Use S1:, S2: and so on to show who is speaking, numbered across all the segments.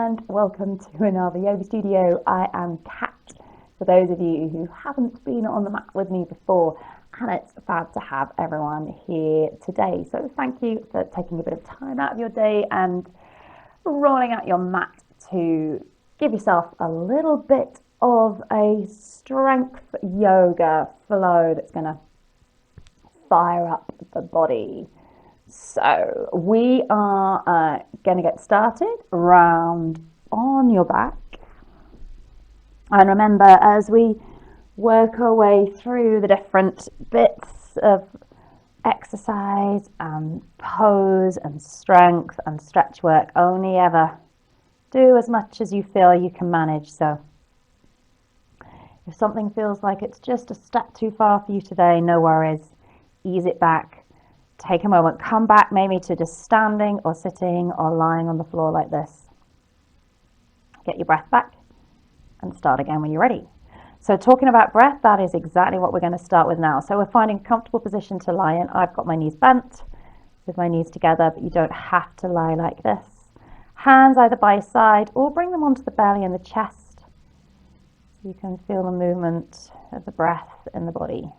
S1: and welcome to another yoga studio. I am Kat, for those of you who haven't been on the mat with me before, and it's fab to have everyone here today. So thank you for taking a bit of time out of your day and rolling out your mat to give yourself a little bit of a strength yoga flow that's going to fire up the body. So we are going to get started, round on your back. And remember, as we work our way through the different bits of exercise and pose and strength and stretch work, only ever do as much as you feel you can manage. So if something feels like it's just a step too far for you today, no worries, ease it back. Take a moment, come back maybe to just standing or sitting or lying on the floor like this. Get your breath back and start again when you're ready. So talking about breath, that is exactly what we're going to start with now. So we're finding a comfortable position to lie in. I've got my knees bent with my knees together, but you don't have to lie like this. Hands either by your side or bring them onto the belly and the chest so you can feel the movement of the breath in the body.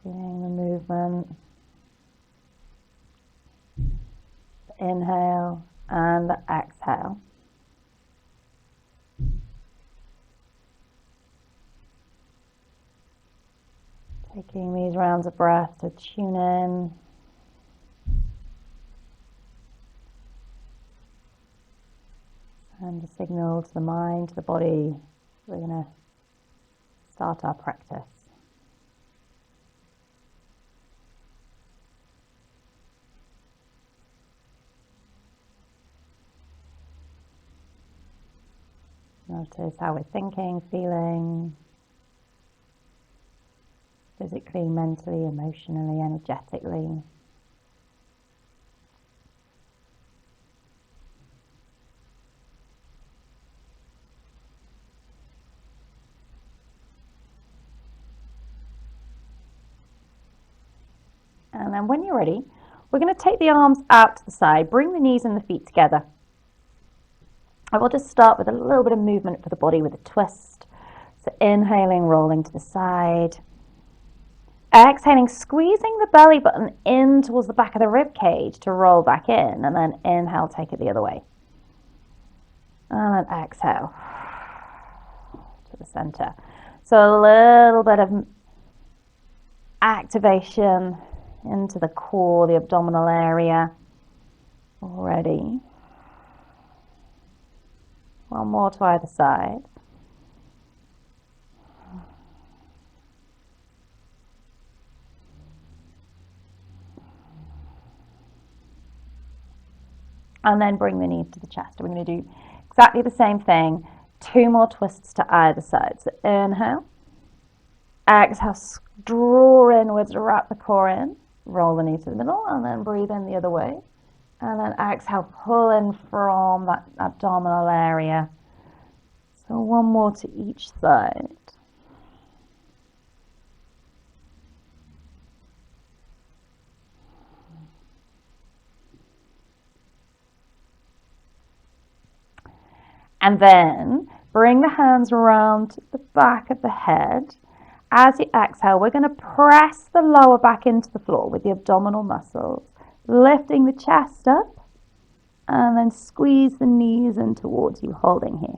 S1: Feeling the movement, the inhale and the exhale. Taking these rounds of breath to tune in. And a signal to the mind, to the body. We're going to start our practice. Notice how we're thinking, feeling, physically, mentally, emotionally, energetically. And then when you're ready, we're going to take the arms out to the side, bring the knees and the feet together. I will just start with a little bit of movement for the body with a twist. So inhaling, rolling to the side. Exhaling, squeezing the belly button in towards the back of the rib cage to roll back in. And then inhale, take it the other way. And then exhale to the center. So a little bit of activation into the core, the abdominal area already. One more to either side. And then bring the knees to the chest. We're going to do exactly the same thing. 2 more twists to either side. So inhale. Exhale, draw inwards, wrap the core in. Roll the knee to the middle and then breathe in the other way. And then exhale, pull in from that abdominal area. So one more to each side. And then bring the hands around the back of the head. As you exhale, we're going to press the lower back into the floor with the abdominal muscles, lifting the chest up, and then squeeze the knees in towards you, holding here.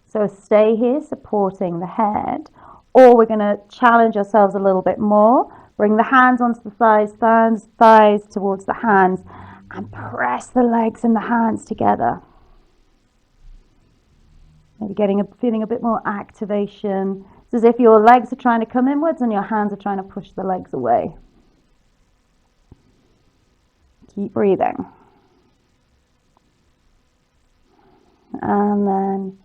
S1: So stay here, supporting the head, or we're going to challenge ourselves a little bit more. Bring the hands onto the thighs, thighs towards the hands, and press the legs and the hands together. Maybe feeling a bit more activation. It's as if your legs are trying to come inwards and your hands are trying to push the legs away. Keep breathing. And then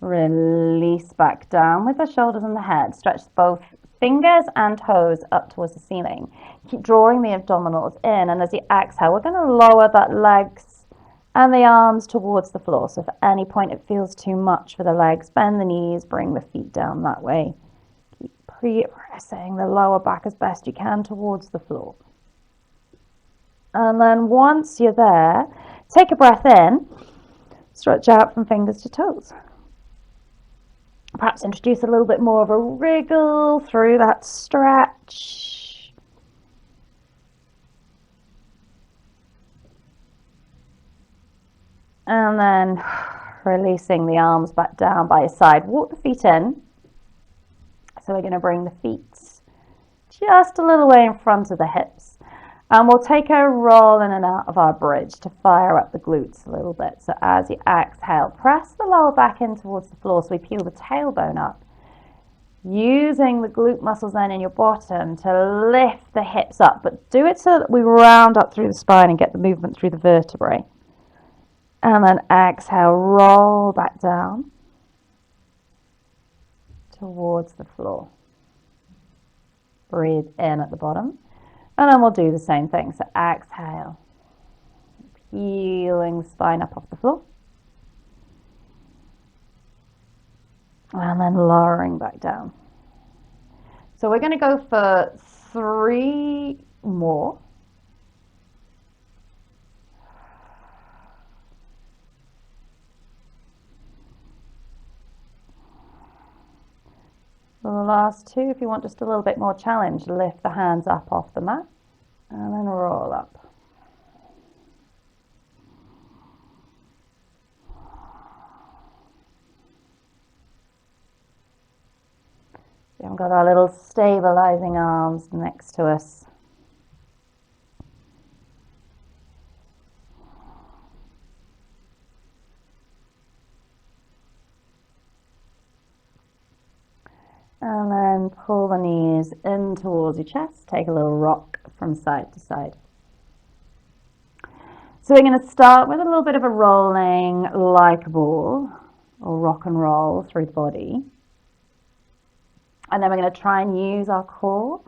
S1: release back down with the shoulders and the head. Stretch both fingers and toes up towards the ceiling. Keep drawing the abdominals in, and as you exhale, we're going to lower that legs and the arms towards the floor. So if at any point it feels too much for the legs, bend the knees, bring the feet down that way. Keep pressing the lower back as best you can towards the floor. And then once you're there, take a breath in, stretch out from fingers to toes. Perhaps introduce a little bit more of a wriggle through that stretch. And then releasing the arms back down by your side. Walk the feet in. So we're going to bring the feet just a little way in front of the hips. And we'll take a roll in and out of our bridge to fire up the glutes a little bit. So as you exhale, press the lower back in towards the floor so we peel the tailbone up. Using the glute muscles then in your bottom to lift the hips up, but do it so that we round up through the spine and get the movement through the vertebrae. And then exhale, roll back down towards the floor. Breathe in at the bottom. And then we'll do the same thing. So exhale, peeling the spine up off the floor. And then lowering back down. So we're going to go for 3 more. The last 2, if you want just a little bit more challenge, lift the hands up off the mat and then roll up. We've got our little stabilizing arms next to us. And then pull the knees in towards your chest. Take a little rock from side to side. So we're going to start with a little bit of a rolling like a ball, or rock and roll through the body. And then we're going to try and use our core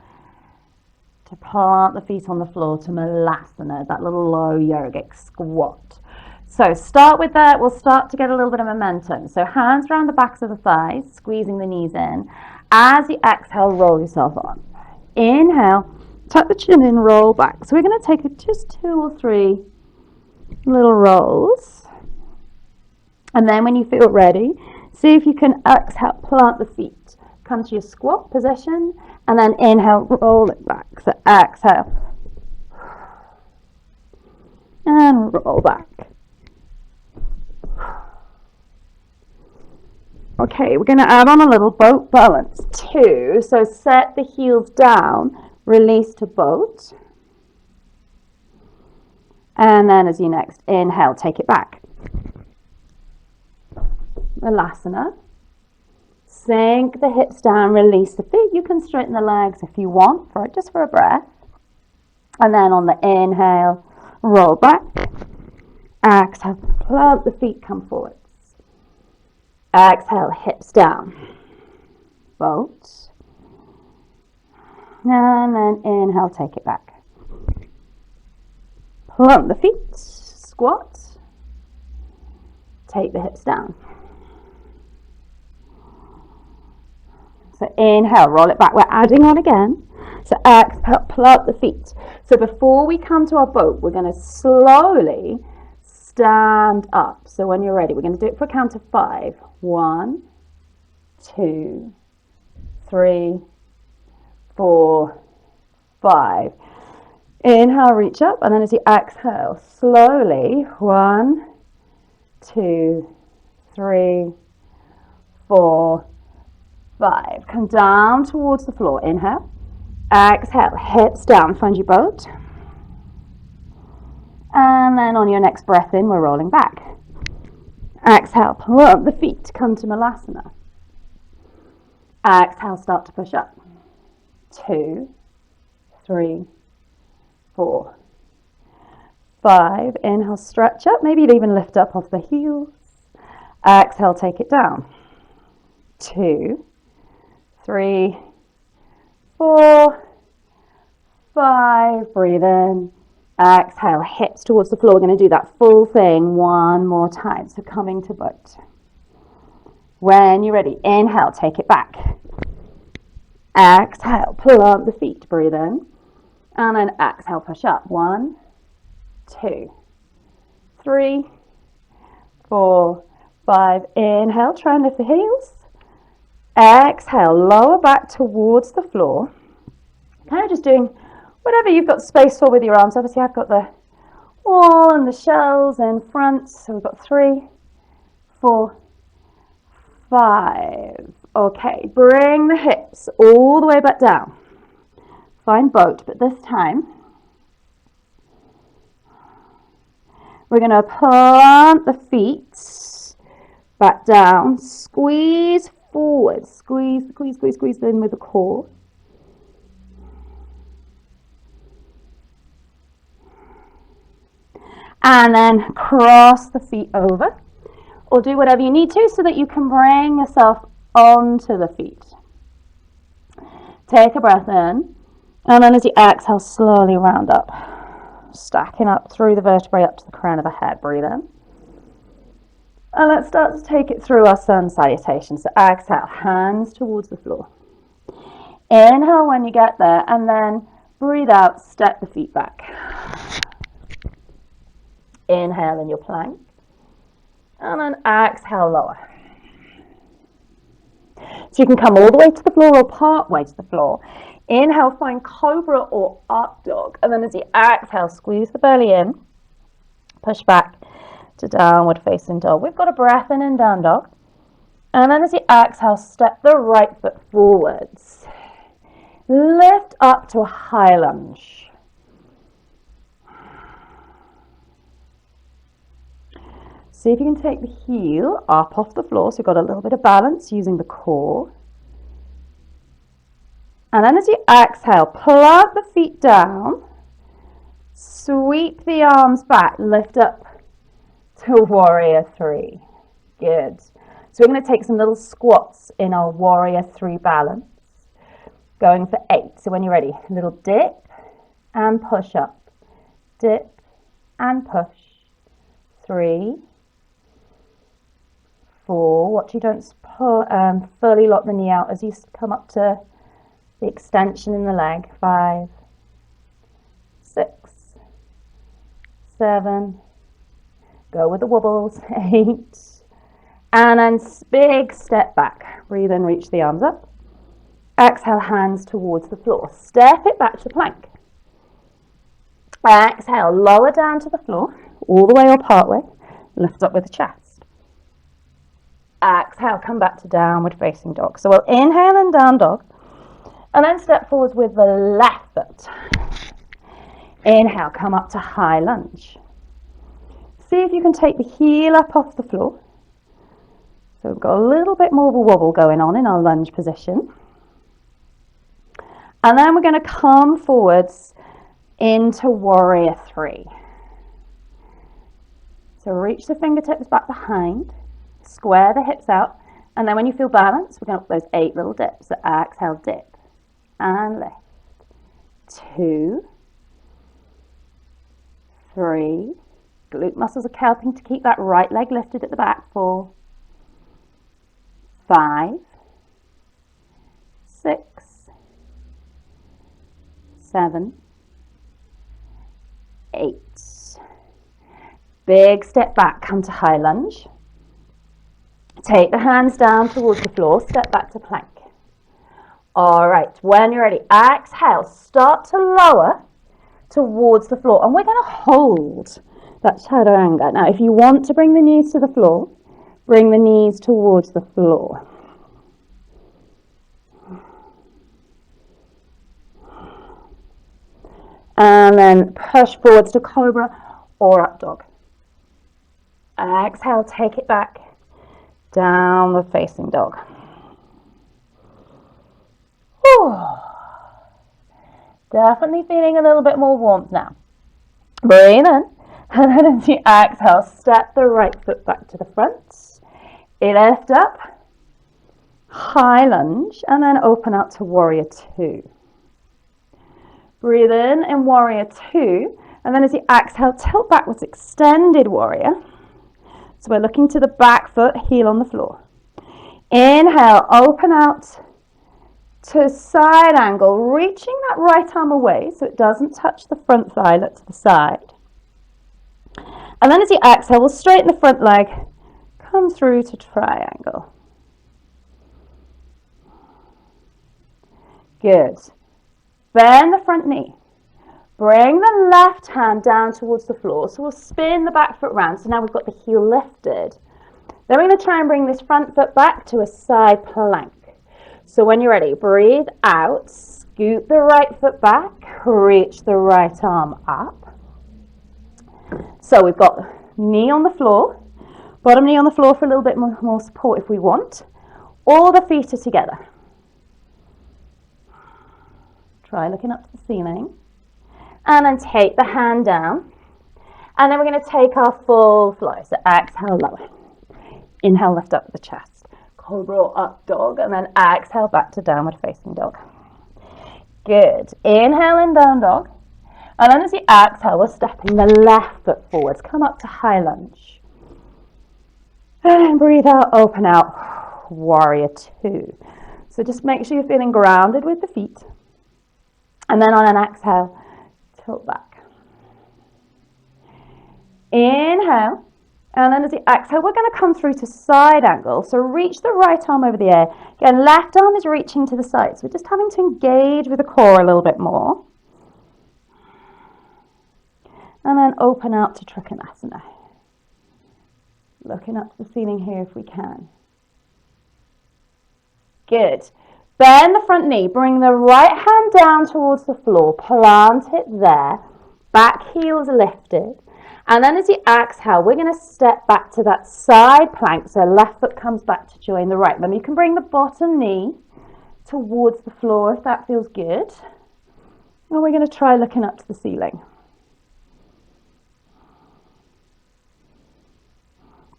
S1: to plant the feet on the floor to Malasana, that little low yogic squat. So start with that. We'll start to get a little bit of momentum. So hands around the backs of the thighs, squeezing the knees in. As you exhale, roll yourself on. Inhale, tuck the chin in, roll back. So we're going to take just 2 or 3 little rolls. And then when you feel ready, see if you can exhale, plant the feet. Come to your squat position, and then inhale, roll it back. So exhale, and roll back. Okay, we're going to add on a little boat balance too. So set the heels down, release to boat. And then as you next inhale, take it back. Malasana. Sink the hips down, release the feet. You can straighten the legs if you want, just for a breath. And then on the inhale, roll back. Exhale, plant the feet, come forwards. Exhale, hips down. Boat. And then inhale, take it back. Plant the feet, squat. Take the hips down. So inhale, roll it back. We're adding on again. So exhale, plant the feet. So before we come to our boat, we're going to slowly stand up. So when you're ready, we're going to do it for a count of 5. 1, 2, 3, 4, 5. Inhale, reach up, and then as you exhale, slowly, 1, 2, 3, 4, 5. Come down towards the floor. Inhale. Exhale, hips down, find your boat. And then on your next breath in, we're rolling back. Exhale, plant the feet, come to Malasana. Exhale, start to push up. 2, 3, 4, 5. Inhale, stretch up. Maybe you'd even lift up off the heels. Exhale, take it down. 2, 3, 4, 5, breathe in. Exhale, hips towards the floor. We're going to do that full thing one more time. So coming to boat. When you're ready, inhale, take it back. Exhale, plant the feet, breathe in. And then exhale, push up. 1, 2, 3, 4, 5. Inhale, try and lift the heels. Exhale, lower back towards the floor. Kind of just doing whatever you've got space for with your arms. Obviously, I've got the wall and the shells in front. So we've got 3, 4, 5. Okay, bring the hips all the way back down. Find boat, but this time we're going to plant the feet back down. Squeeze forward. Squeeze, squeeze, squeeze, squeeze in with the core. And then cross the feet over. Or do whatever you need to so that you can bring yourself onto the feet. Take a breath in. And then as you exhale, slowly round up. Stacking up through the vertebrae up to the crown of the head. Breathe in. And let's start to take it through our sun salutation. So exhale, hands towards the floor. Inhale when you get there, and then breathe out, step the feet back. Inhale in your plank. And then exhale, lower. So you can come all the way to the floor or part way to the floor. Inhale, find cobra or up dog. And then as you exhale, squeeze the belly in. Push back to downward facing dog. We've got a breath in down dog. And then as you exhale, step the right foot forwards. Lift up to a high lunge. See if you can take the heel up off the floor. So you've got a little bit of balance using the core. And then as you exhale, plant the feet down. Sweep the arms back. Lift up to warrior 3. Good. So we're going to take some little squats in our warrior 3 balance. Going for 8. So when you're ready, a little dip and push up. Dip and push. 3, 4. Watch you don't fully lock the knee out as you come up to the extension in the leg. 5, 6, 7. Go with the wobbles. 8. And then big step back. Breathe in, reach the arms up. Exhale, hands towards the floor. Step it back to plank. Exhale, lower down to the floor, all the way or part way. Lift up with the chest. Exhale, come back to downward facing dog. So we'll inhale in down dog. And then step forwards with the left foot. Inhale, come up to high lunge. See if you can take the heel up off the floor. So we've got a little bit more of a wobble going on in our lunge position. And then we're going to come forwards into warrior 3. So reach the fingertips back behind. Square the hips out. And then when you feel balanced, we're going to those 8 little dips. So exhale, dip. And lift. 2, 3. Glute muscles are helping to keep that right leg lifted at the back. 4, 5, 6, 7, 8. Big step back, come to high lunge. Take the hands down towards the floor, step back to plank. All right, when you're ready, exhale, start to lower towards the floor. And we're going to hold that chaturanga. Now, if you want to bring the knees to the floor, bring the knees towards the floor. And then push forwards to cobra or up dog. Exhale, take it back. Downward facing dog. Whew. Definitely feeling a little bit more warmth now. Breathe in. And then as you exhale, step the right foot back to the front. Lift up. High lunge. And then open out to warrior 2. Breathe in warrior two. And then as you exhale, tilt backwards, extended warrior. So we're looking to the back foot, heel on the floor. Inhale, open out to side angle, reaching that right arm away so it doesn't touch the front thigh, look to the side. And then as you exhale, we'll straighten the front leg, come through to triangle. Good. Bend the front knee. Bring the left hand down towards the floor. So we'll spin the back foot round. So now we've got the heel lifted. Then we're going to try and bring this front foot back to a side plank. So when you're ready, breathe out, scoot the right foot back, reach the right arm up. So we've got knee on the floor, bottom knee on the floor for a little bit more support if we want. All the feet are together. Try looking up to the ceiling. And then take the hand down. And then we're going to take our full flow. So exhale, lower. Inhale, lift up the chest. Cobra up dog. And then exhale back to downward facing dog. Good. Inhale in down dog. And then as you exhale, we're stepping the left foot forwards. Come up to high lunge. And breathe out, open out. Warrior two. So just make sure you're feeling grounded with the feet. And then on an exhale, tilt back. Inhale. And then as you exhale, we're going to come through to side angle. So reach the right arm over the air. Again, left arm is reaching to the side. So we're just having to engage with the core a little bit more. And then open out to Trikonasana. Looking up to the ceiling here if we can. Good. Bend the front knee. Bring the right hand down towards the floor. Plant it there. Back heel's lifted. And then as you exhale, we're going to step back to that side plank. So left foot comes back to join the right. Remember, you can bring the bottom knee towards the floor if that feels good. And we're going to try looking up to the ceiling.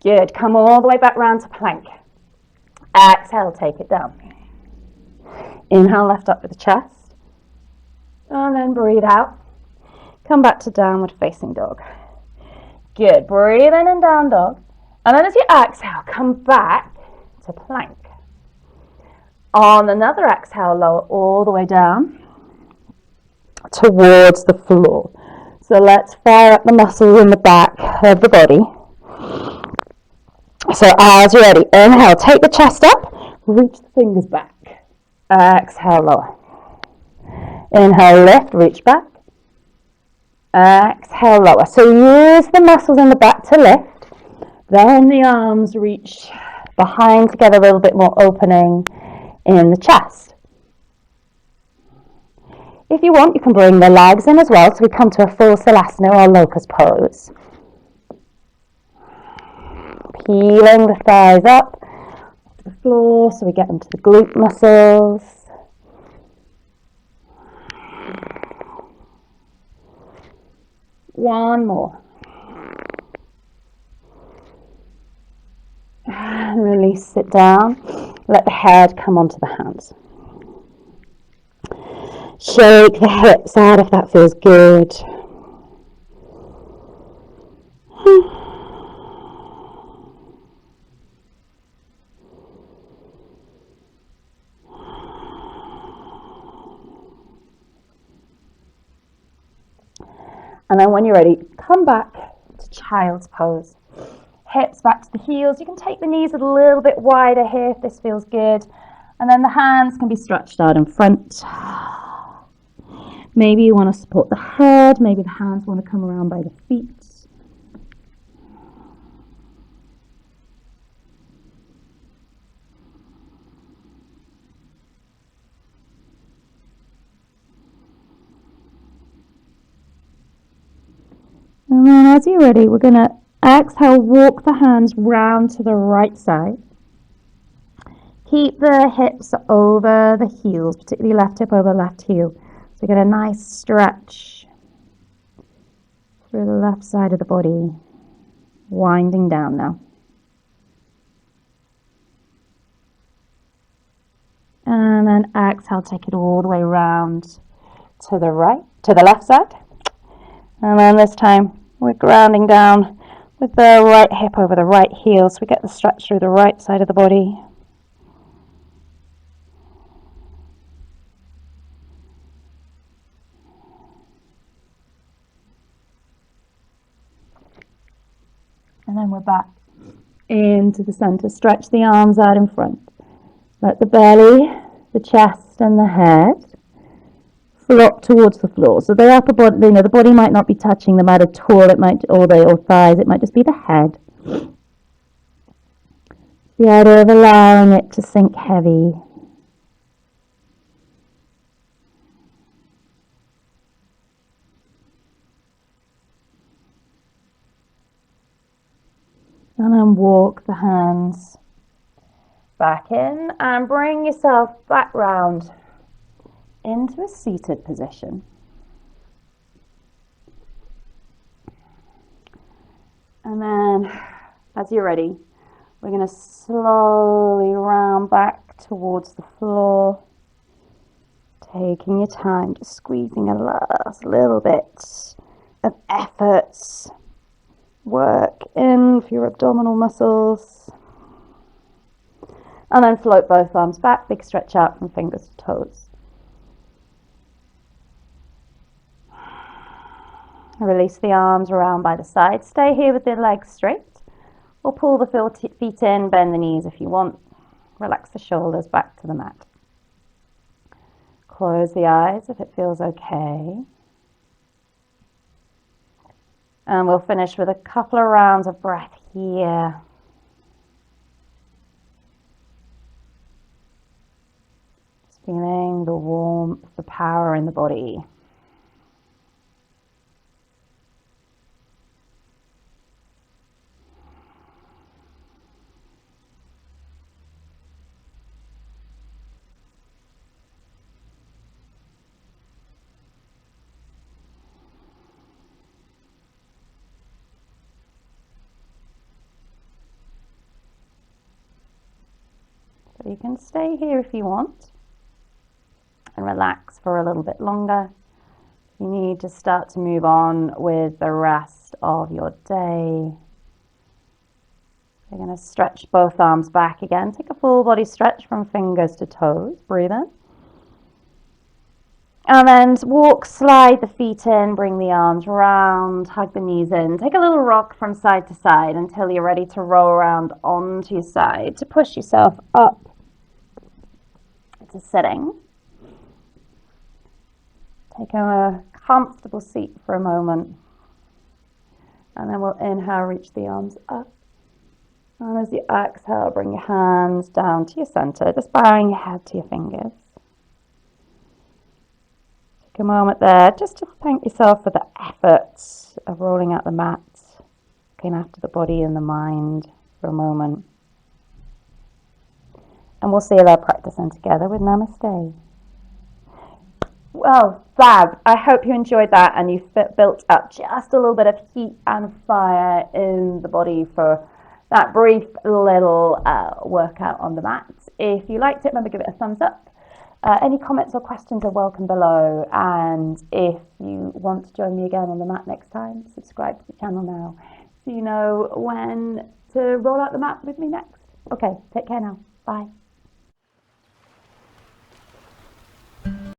S1: Good. Come all the way back round to plank. Exhale, take it down. Inhale, lift up with the chest. And then breathe out. Come back to downward facing dog. Good. Breathe in and down dog. And then as you exhale, come back to plank. On another exhale, lower all the way down towards the floor. So let's fire up the muscles in the back of the body. So as you're ready, inhale, take the chest up, reach the fingers back. Exhale, lower. Inhale, lift, reach back. Exhale, lower. So use the muscles in the back to lift. Then the arms reach behind to get a little bit more opening in the chest. If you want, you can bring the legs in as well. So we come to a full Salasana or locust pose. Peeling the thighs up to the floor so we get into the glute muscles. One more. And release, sit down. Let the head come onto the hands. Shake the hips out if that feels good. And then when you're ready, come back to child's pose. Hips back to the heels. You can take the knees a little bit wider here if this feels good. And then the hands can be stretched out in front. Maybe you want to support the head. Maybe the hands want to come around by the feet. And then as you're ready, we're going to exhale, walk the hands round to the right side. Keep the hips over the heels, particularly left hip over left heel. So get a nice stretch through the left side of the body, winding down now. And then exhale, take it all the way round to the right. to the left side. And then this time we're grounding down with the right hip over the right heel, so we get the stretch through the right side of the body. And then we're back into the center. Stretch the arms out in front. Let the belly, the chest and the head flop towards the floor. So the upper body, the body might not be touching the mat at all. It might, or thighs. It might just be the head. The idea of allowing it to sink heavy. And then walk the hands back in and bring yourself back round into a seated position. And then, as you're ready, we're going to slowly round back towards the floor, taking your time, just squeezing a last little bit of efforts. Work in for your abdominal muscles. And then float both arms back, big stretch out from fingers to toes. Release the arms around by the side. Stay here with the legs straight. Or pull the feet in, bend the knees if you want. Relax the shoulders back to the mat. Close the eyes if it feels okay. And we'll finish with a couple of rounds of breath here. Just feeling the warmth, the power in the body. So you can stay here if you want and relax for a little bit longer. You need to start to move on with the rest of your day. You're going to stretch both arms back again. Take a full body stretch from fingers to toes. Breathe in. And then walk, slide the feet in, bring the arms round, hug the knees in. Take a little rock from side to side until you're ready to roll around onto your side to push yourself up to sitting. Take a comfortable seat for a moment. And then we'll inhale, reach the arms up. And as you exhale, bring your hands down to your center, just bowing your head to your fingers. Take a moment there just to thank yourself for the effort of rolling out the mat, looking after the body and the mind for a moment. And we'll seal our practice in together with Namaste. Well, fab. I hope you enjoyed that and you've built up just a little bit of heat and fire in the body for that brief little workout on the mat. If you liked it, remember, give it a thumbs up. Any comments or questions are welcome below. And if you want to join me again on the mat next time, subscribe to the channel now so you know when to roll out the mat with me next. Okay, take care now. Bye.